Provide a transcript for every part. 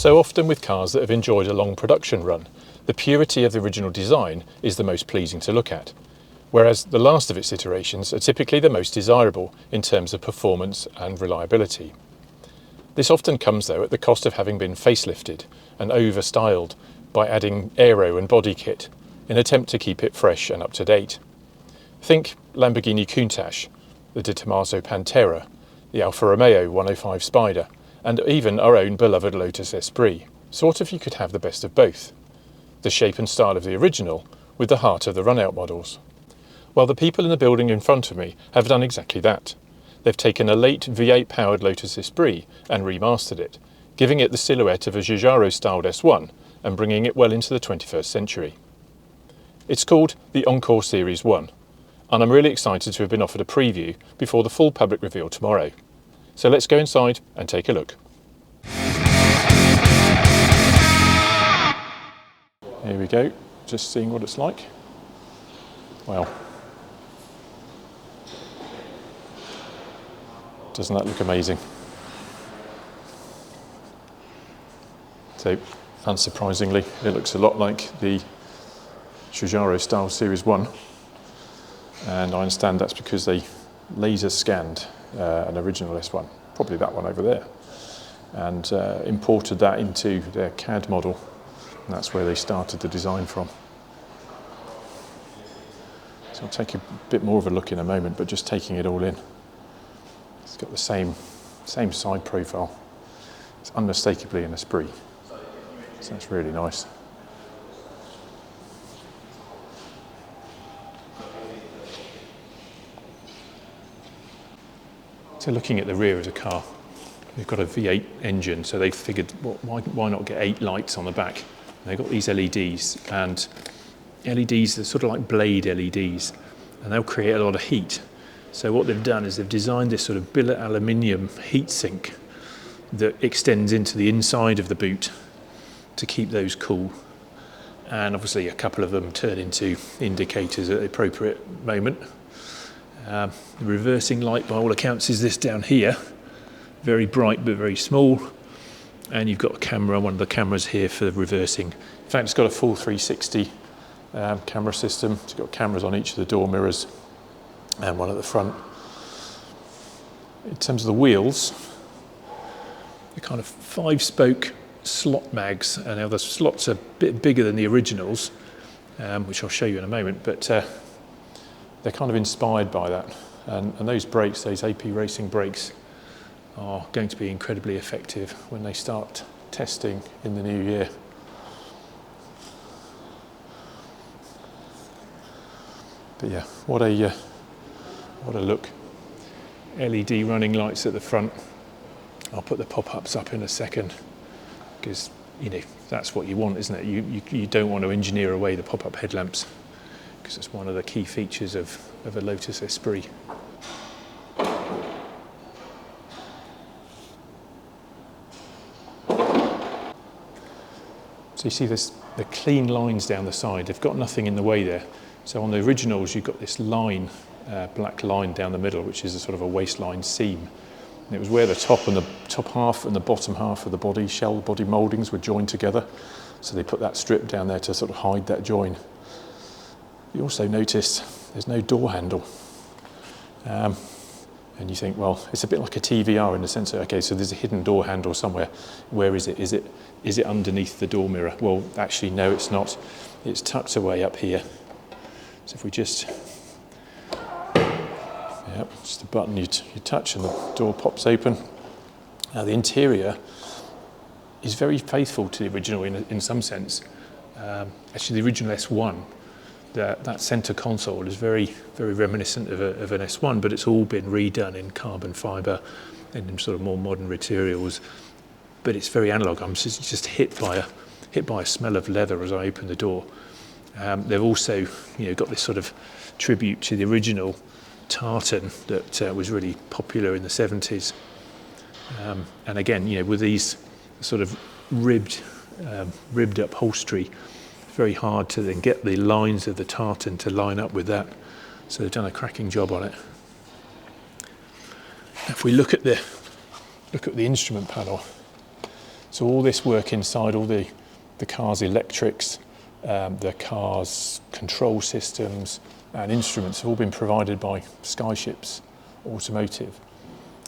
So often with cars that have enjoyed a long production run, the purity of the original design is the most pleasing to look at, whereas the last of its iterations are typically the most desirable in terms of performance and reliability. This often comes though at the cost of having been facelifted and over-styled by adding aero and body kit in an attempt to keep it fresh and up to date. Think Lamborghini Countach, the De Tomaso Pantera, the Alfa Romeo 105 Spider, and even our own beloved Lotus Esprit. Sort of you could have the best of both. The shape and style of the original with the heart of the run-out models. Well, the people in the building in front of me have done exactly that. They've taken a late V8 powered Lotus Esprit and remastered it, giving it the silhouette of a Giugiaro styled S1 and bringing it well into the 21st century. It's called the Encor Series 1, and I'm really excited to have been offered a preview before the full public reveal tomorrow. So let's go inside and take a look. Here we go, just seeing what it's like. Wow. Doesn't that look amazing? So, unsurprisingly, it looks a lot like the Giugiaro style Series 1, and I understand that's because they laser scanned an original S1, probably that one over there, and imported that into their CAD model, and that's where they started the design from. So I'll take a bit more of a look in a moment, but just taking it all in. It's got the same side profile. It's unmistakably an Esprit, so that's really nice. So looking at the rear of the car, we've got a V8 engine, so they figured, well, why not get 8 lights on the back? And they've got these LEDs, and LEDs are sort of like blade LEDs, and they'll create a lot of heat. So what they've done is they've designed this sort of billet aluminium heat sink that extends into the inside of the boot to keep those cool. And obviously a couple of them turn into indicators at the appropriate moment. The reversing light, by all accounts, is this down here. Very bright but very small. And you've got a camera, one of the cameras here for the reversing. In fact, it's got a full 360 camera system. It's got cameras on each of the door mirrors and one at the front. In terms of the wheels, they're kind of 5-spoke slot mags, and now the slots are a bit bigger than the originals, which I'll show you in a moment, but they're kind of inspired by that. And those brakes, those AP Racing brakes, are going to be incredibly effective when they start testing in the new year. But yeah, what a look. LED running lights at the front. I'll put the pop-ups up in a second, because that's what you want, isn't it? You don't want to engineer away the pop-up headlamps, because it's one of the key features of a Lotus Esprit. So you see the clean lines down the side. They've got nothing in the way there. So on the originals, you've got this line, black line down the middle, which is a sort of a waistline seam. And it was where the top half and the bottom half of the body, shell body mouldings were joined together. So they put that strip down there to sort of hide that join. You also notice there's no door handle. And you think, well, it's a bit like a TVR in the sense that, okay, so there's a hidden door handle somewhere. Where is it? Is it underneath the door mirror? Well, actually, no, it's not. It's tucked away up here. So if we just a button you touch and the door pops open. Now the interior is very faithful to the original in some sense. Actually, the original S1, that centre console is very, very reminiscent of an S1, but it's all been redone in carbon fibre and in sort of more modern materials. But it's very analogue. I'm just hit by a smell of leather as I open the door. They've also, got this sort of tribute to the original tartan that was really popular in the 70s. And again, with these sort of ribbed upholstery, very hard to then get the lines of the tartan to line up with that. So they've done a cracking job on it. If we look at the instrument panel, So all this work inside, all the car's electrics, the car's control systems and instruments have all been provided by Skyships Automotive.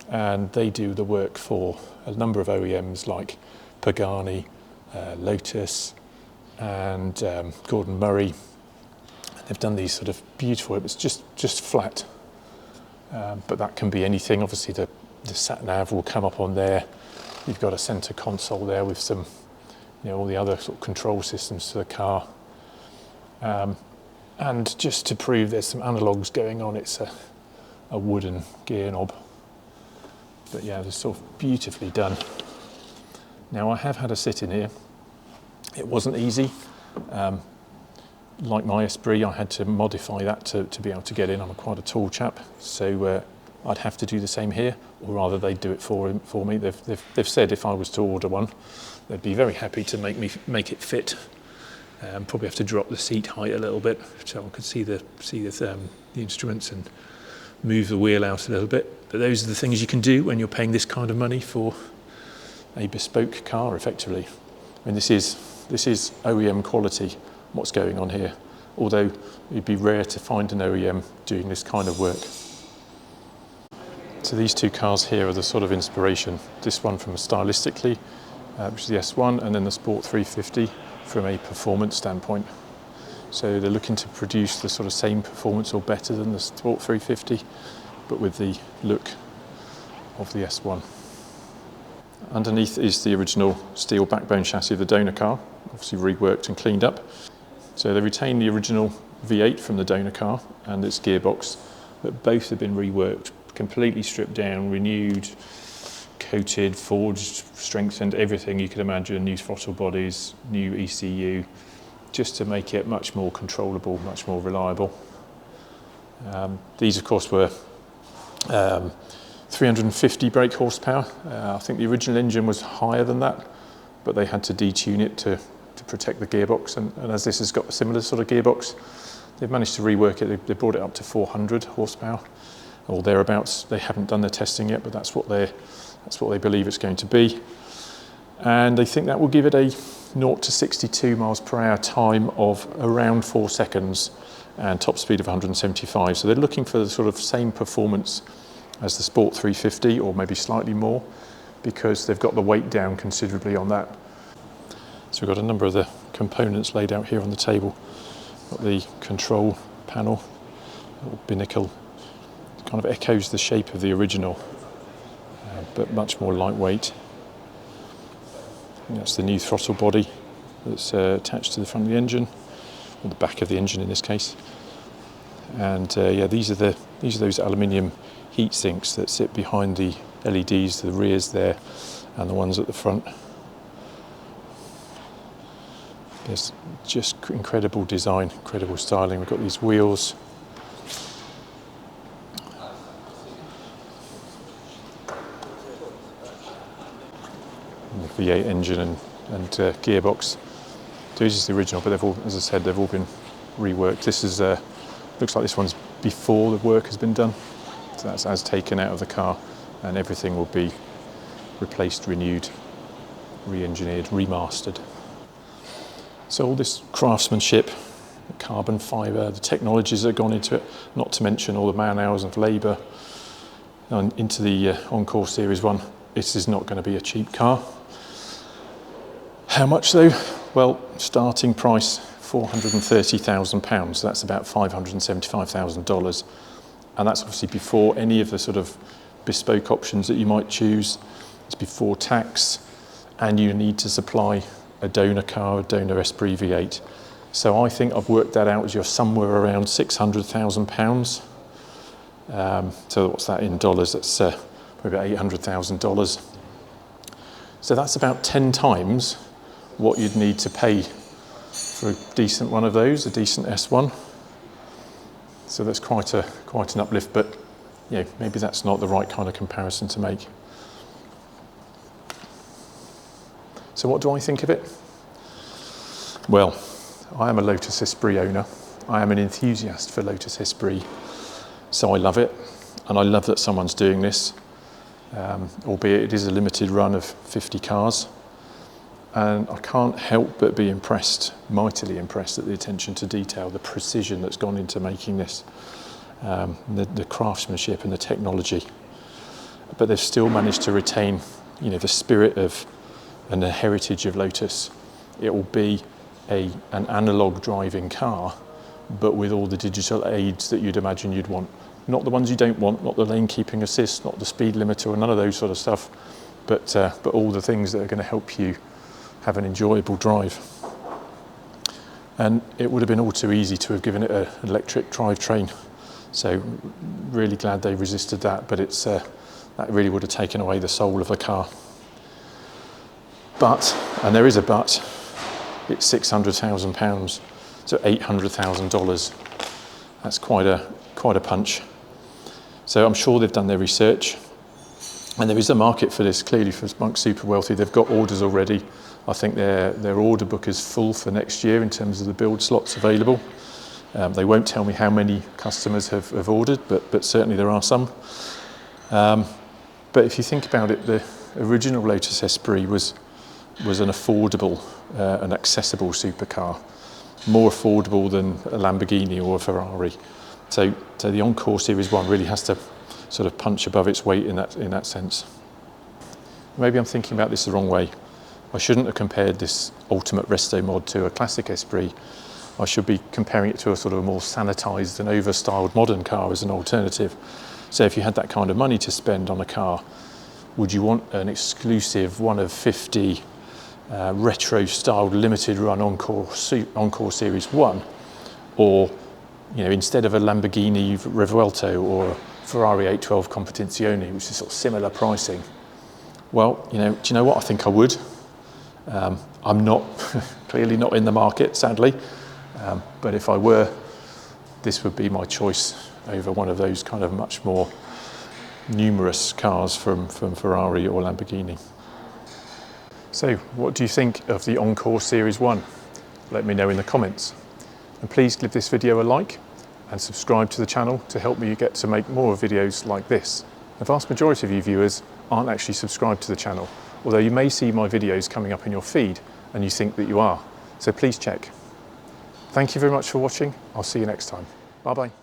And they do the work for a number of OEMs like Pagani, Lotus and Gordon Murray. They've done these sort of beautiful, it's just flat. But that can be anything. Obviously the sat-nav will come up on there. You've got a centre console there with some, all the other sort of control systems to the car. And just to prove there's some analogues going on, it's a wooden gear knob. But yeah, it's sort of beautifully done. Now I have had a sit in here. It wasn't easy. Like my Esprit, I had to modify that to be able to get in. I'm quite a tall chap, so I'd have to do the same here, or rather they'd do it for me. They've said if I was to order one, they'd be very happy to make it fit. Probably have to drop the seat height a little bit so I could see the instruments and move the wheel out a little bit. But those are the things you can do when you're paying this kind of money for a bespoke car, effectively. I mean, this is OEM quality, what's going on here. Although it'd be rare to find an OEM doing this kind of work. So these two cars here are the sort of inspiration. This one from stylistically, which is the S1, and then the Sport 350 from a performance standpoint. So they're looking to produce the sort of same performance or better than the Sport 350, but with the look of the S1. Underneath is the original steel backbone chassis of the donor car, obviously reworked and cleaned up. So they retain the original V8 from the donor car and its gearbox, but both have been reworked, completely stripped down, renewed, coated, forged, strengthened, everything you could imagine, new throttle bodies, new ECU, just to make it much more controllable, much more reliable. These of course were 350 brake horsepower. I think the original engine was higher than that, but they had to detune it to protect the gearbox, and as this has got a similar sort of gearbox, they've managed to rework it. They brought it up to 400 horsepower or thereabouts. They haven't done their testing yet, but that's what they believe it's going to be, and they think that will give it a 0 to 62 miles per hour time of around 4 seconds and top speed of 175. So they're looking for the sort of same performance as the Sport 350, or maybe slightly more, because they've got the weight down considerably on that. So we've got a number of the components laid out here on the table. Got the control panel, little binnacle, kind of echoes the shape of the original, but much more lightweight. And that's the new throttle body that's attached to the front of the engine, or the back of the engine in this case. And yeah, these are those aluminium heat sinks that sit behind the LEDs, the rears there, and the ones at the front. There's just incredible design, incredible styling. We've got these wheels. And the V8 engine and gearbox. This is the original, but they've all, as I said, they've all been reworked. This is looks like this one's before the work has been done. So that's as taken out of the car, and everything will be replaced, renewed, re-engineered, remastered. So all this craftsmanship, carbon fibre, the technologies that have gone into it, not to mention all the man hours of labour into the Encor Series 1. This is not going to be a cheap car. How much though? Well, starting price £430,000. That's about $575,000. And that's obviously before any of the sort of bespoke options that you might choose. It's before tax, and you need to supply a donor car, a donor Esprit V8. So I think I've worked that out as you're somewhere around £600,000. So what's that in dollars? That's probably about $800,000. So that's about 10 times what you'd need to pay for a decent one of those, a decent S1. So that's quite an uplift, but yeah, maybe that's not the right kind of comparison to make. So what do I think of it? Well, I am a Lotus Esprit owner. I am an enthusiast for Lotus Esprit, so I love it, and I love that someone's doing this, albeit it is a limited run of 50 cars. And I can't help but be impressed, mightily impressed at the attention to detail, the precision that's gone into making this, the craftsmanship and the technology. But they've still managed to retain, you know, the spirit of and the heritage of Lotus. It will be an analog driving car, but with all the digital aids that you'd imagine you'd want. Not the ones you don't want, not the lane keeping assist, not the speed limiter, or none of those sort of stuff, but all the things that are going to help you have an enjoyable drive. And it would have been all too easy to have given it an electric drivetrain. So really glad they resisted that, but it's that really would have taken away the soul of the car. But, and there is a but, it's £600,000, so $800,000. That's quite a punch. So I'm sure they've done their research, and there is a market for this clearly for Monk Super Wealthy. They've got orders already. I think their order book is full for next year in terms of the build slots available. They won't tell me how many customers have ordered, but certainly there are some. But if you think about it, the original Lotus Esprit was an affordable and accessible supercar, more affordable than a Lamborghini or a Ferrari. So the Encor Series 1 really has to sort of punch above its weight in that sense. Maybe I'm thinking about this the wrong way. I shouldn't have compared this ultimate restomod to a classic Esprit. I should be comparing it to a sort of more sanitised and over-styled modern car as an alternative. So if you had that kind of money to spend on a car, would you want an exclusive one of 50 retro-styled limited run Encor Series 1, or, you know, instead of a Lamborghini Revuelto or a Ferrari 812 Competizione, which is sort of similar pricing? Well, do you know what? I think I would. I'm not, clearly not in the market, sadly, but if I were, this would be my choice over one of those kind of much more numerous cars from Ferrari or Lamborghini. So, what do you think of the Encor Series 1? Let me know in the comments. And please give this video a like and subscribe to the channel to help me get to make more videos like this. The vast majority of you viewers aren't actually subscribed to the channel, although you may see my videos coming up in your feed and you think that you are. So please check. Thank you very much for watching. I'll see you next time. Bye bye.